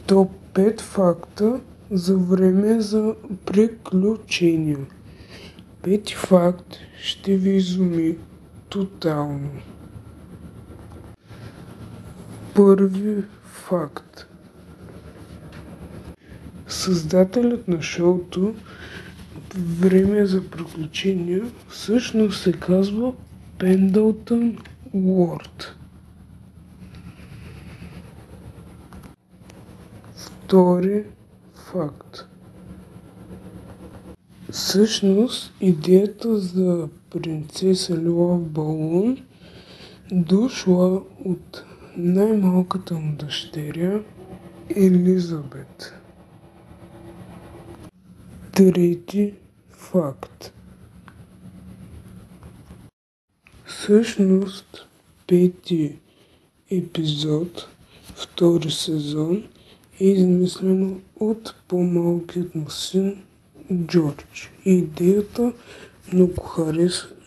Топ 5 факта за време за приключения. Пети факт ще ви изуми тотално. Първи факт. Създателят на шоуто Време за приключения всъщност се казва Пендлтън Уорд. Втори факт. Всъщност идеята за принцеса Лила в балон дошла от най-малката му дъщеря Елизабет. Трети факт. Всъщност пети епизод, втори сезон е измислено от по-малкият му син Джордж. Идеята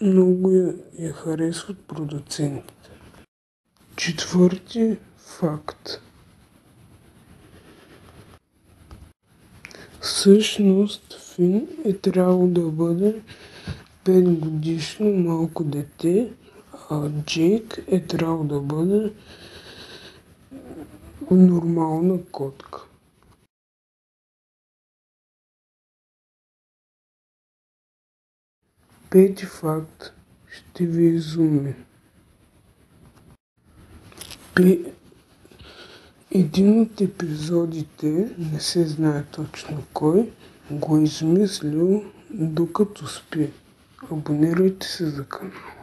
много я харесват продуцентите. Четвърти факт. Всъщност Фин е трябвало да бъде 5-годишно малко дете, а Джейк е трябвало да бъде нормална котка. Пети факт ще ви изуми. Един от епизодите, не се знае точно кой, го е измислил докато спи. Абонирайте се за канала.